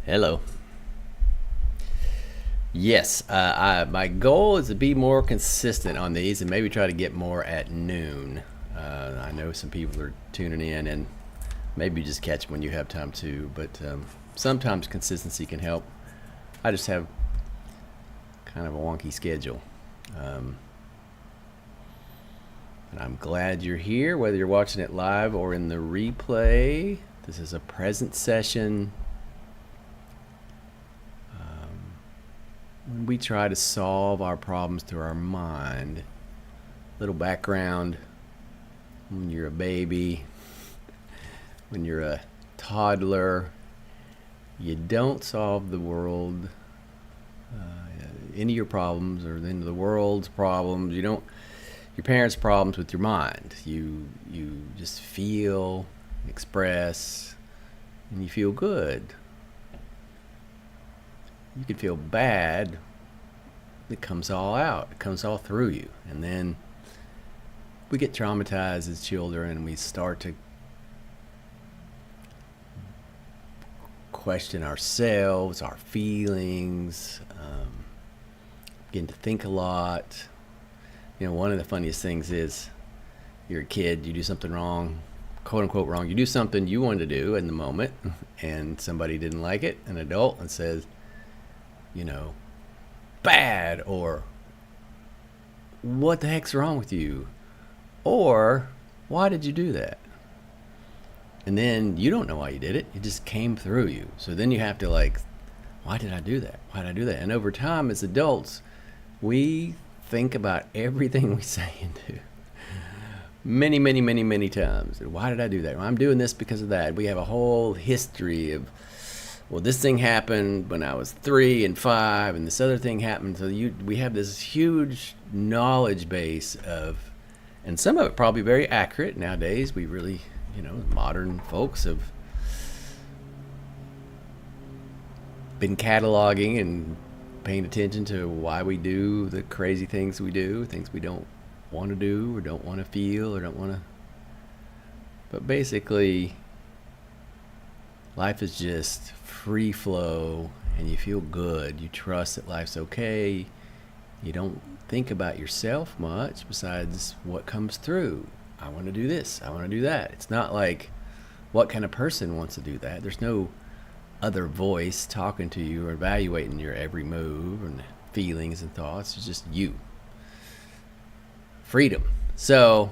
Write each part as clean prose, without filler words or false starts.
Hello. Yes, my goal is to be more consistent on these and maybe try to get more at noon. I know some people are tuning in and maybe just catch when you have time too, but sometimes consistency can help. I just have kind of a wonky schedule. Um, and I'm glad you're here, whether you're watching it live or in the replay. This is a present session. When we try to solve our problems through our mind, little background: when you're a baby, when you're a toddler, you don't solve the world, any of your problems or any of the world's problems. You don't your parents' problems with your mind. You just feel, express, and you feel good. You can feel bad. It comes all out. It comes all through you. And then we get traumatized as children and we start to question ourselves, our feelings, begin to think a lot. One of the funniest things is you're a kid, you do something wrong, quote unquote wrong. You do something you wanted to do in the moment and somebody didn't like it, an adult, and says, bad, or what the heck's wrong with you, or why did you do that? And then you don't know why you did it. It just came through you. So then you have to why did I do that? Why did I do that? And over time, as adults, we think about everything we say and do many, many, many, many times. Why did I do that? Well, I'm doing this because of that. We have a whole history of, well, this thing happened when I was 3 and 5, and this other thing happened. So we have this huge knowledge base of, and some of it probably very accurate nowadays. We really, modern folks have been cataloging and paying attention to why we do the crazy things we do, things we don't want to do or don't want to feel or don't want to. But basically, life is just free flow, and you feel good. You trust that life's okay. You don't think about yourself much besides what comes through. I want to do this. I want to do that. It's not like, what kind of person wants to do that? There's no other voice talking to you or evaluating your every move and feelings and thoughts. It's just you. Freedom. So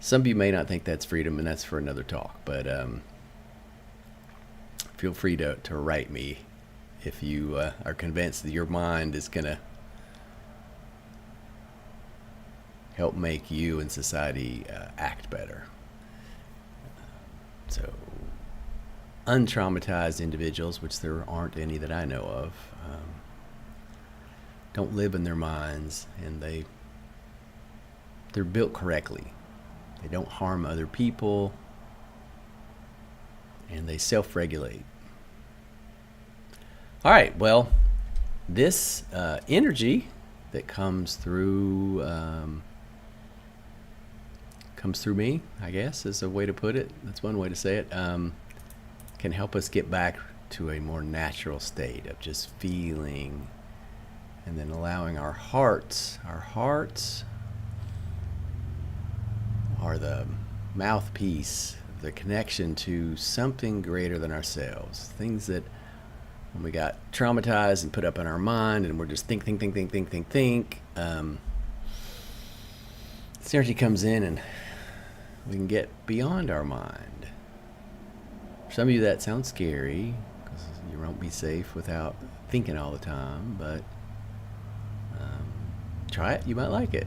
some of you may not think that's freedom, and that's for another talk, but feel free to write me if you are convinced that your mind is going to help make you and society act better. So, untraumatized individuals, which there aren't any that I know of, don't live in their minds, and they're built correctly. They don't harm other people, and they self-regulate. All right, well, this energy that comes through me, I guess, is a way to put it. That's one way to say it. Can help us get back to a more natural state of just feeling, and then allowing our hearts are the mouthpiece, the connection to something greater than ourselves. Things that, when we got traumatized and put up in our mind, and we're just think. This energy comes in, and we can get beyond our mind. For some of you, that sounds scary because you won't be safe without thinking all the time. But try it; you might like it.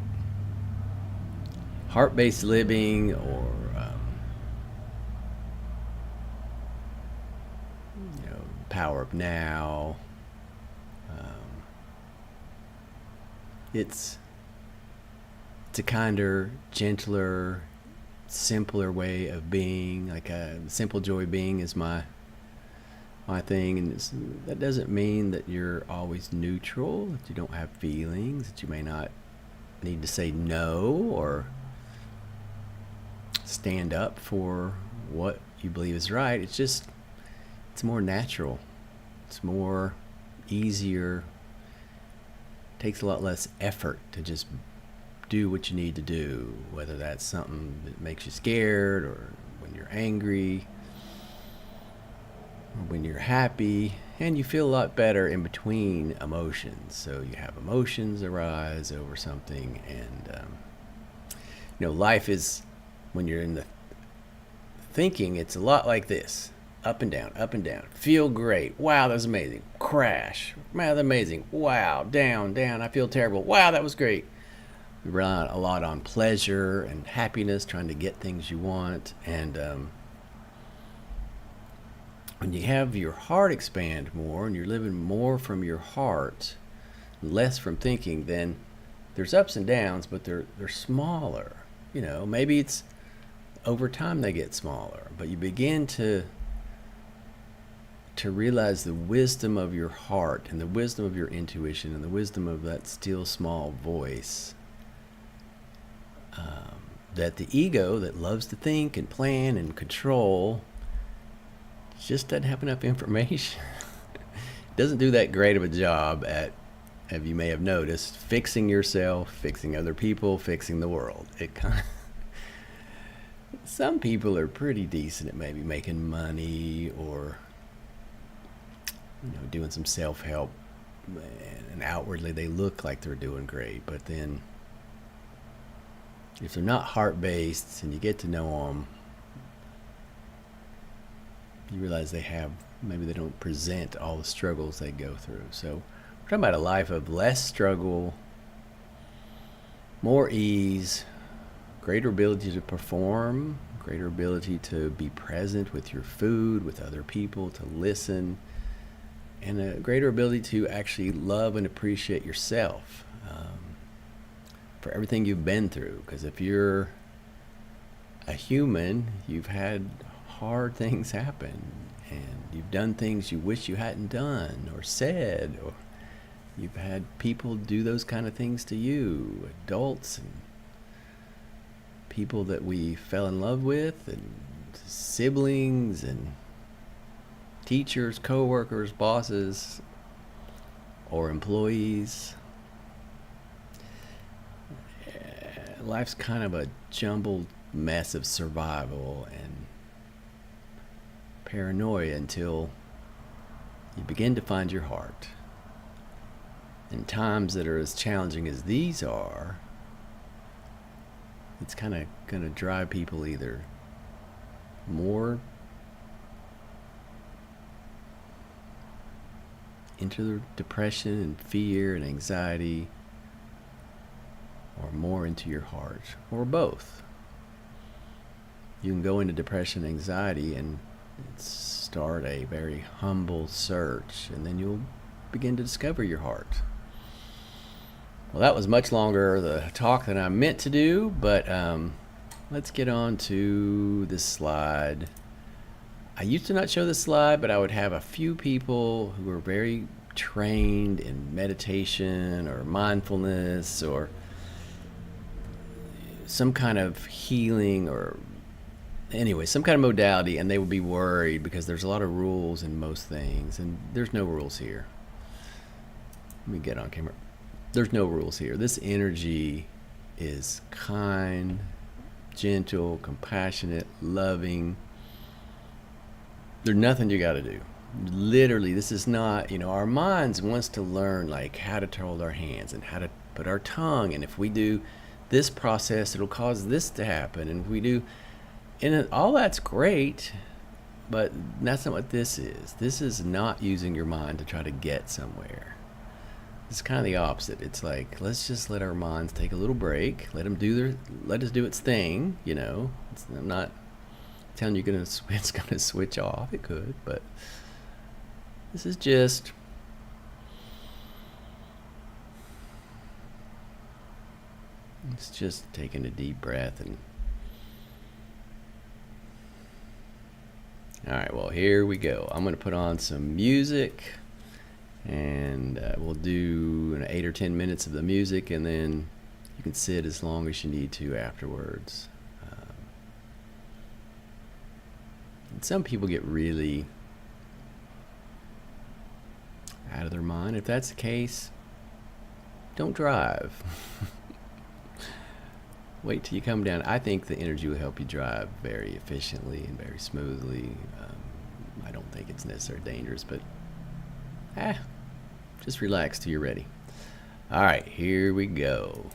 Heart-based living, or power of now. It's a kinder, gentler, simpler way of being. Like a simple joy being is my thing, and that doesn't mean that you're always neutral, that you don't have feelings, that you may not need to say no or stand up for what you believe is right. It's just It's more natural. It's more easier. Takes a lot less effort to just do what you need to do, whether that's something that makes you scared or when you're angry or when you're happy, and you feel a lot better in between emotions. So you have emotions arise over something, and life is, when you're in the thinking, it's a lot like this: up and down, up and down. Feel great. Wow, that was amazing. Crash. Wow, that's amazing. Wow, down, down. I feel terrible. Wow, that was great. We rely a lot on pleasure and happiness, trying to get things you want. And when you have your heart expand more and you're living more from your heart, less from thinking, then there's ups and downs, but they're smaller. Maybe it's over time they get smaller, but you begin to realize the wisdom of your heart and the wisdom of your intuition and the wisdom of that still small voice, that the ego that loves to think and plan and control just doesn't have enough information. It doesn't do that great of a job at, as you may have noticed, fixing yourself, fixing other people, fixing the world. It kind of some people are pretty decent at maybe making money or doing some self-help, and outwardly they look like they're doing great, but then if they're not heart-based and you get to know them, you realize maybe they don't present all the struggles they go through. So we're talking about a life of less struggle, more ease, greater ability to perform, greater ability to be present with your food, with other people, to listen, and a greater ability to actually love and appreciate yourself for everything you've been through. Because if you're a human, you've had hard things happen, and you've done things you wish you hadn't done or said, or you've had people do those kind of things to you, adults and people that we fell in love with, and siblings and teachers, co-workers, bosses, or employees. Life's kind of a jumbled mess of survival and paranoia until you begin to find your heart. In times that are as challenging as these are, it's kind of going to drive people either more into depression and fear and anxiety, or more into your heart, or both. You can go into depression and anxiety and start a very humble search, and then you'll begin to discover your heart. Well, that was much longer the talk than I meant to do, but let's get on to this slide. I used to not show this slide, but I would have a few people who were very trained in meditation or mindfulness or some kind of healing, or anyway, some kind of modality, and they would be worried because there's a lot of rules in most things, and there's no rules here. Let me get on camera. There's no rules here. This energy is kind, gentle, compassionate, loving. There's nothing you got to do. Literally, this is not, our minds wants to learn like how to hold our hands and how to put our tongue, and if we do this process, it'll cause this to happen, and if we do, and all that's great, but that's not what this is. This is not using your mind to try to get somewhere. It's kind of the opposite. It's like, let's just let our minds take a little break, let us do its thing. I'm not telling you it's gonna switch off. It could, but this is just taking a deep breath. And all right, well, here we go. I'm gonna put on some music, and we'll do 8 or 10 minutes of the music, and then you can sit as long as you need to afterwards. And some people get really out of their mind. If that's the case, don't drive. Wait till you come down. I think the energy will help you drive very efficiently and very smoothly. I don't think it's necessarily dangerous, but just relax till you're ready. All right, here we go.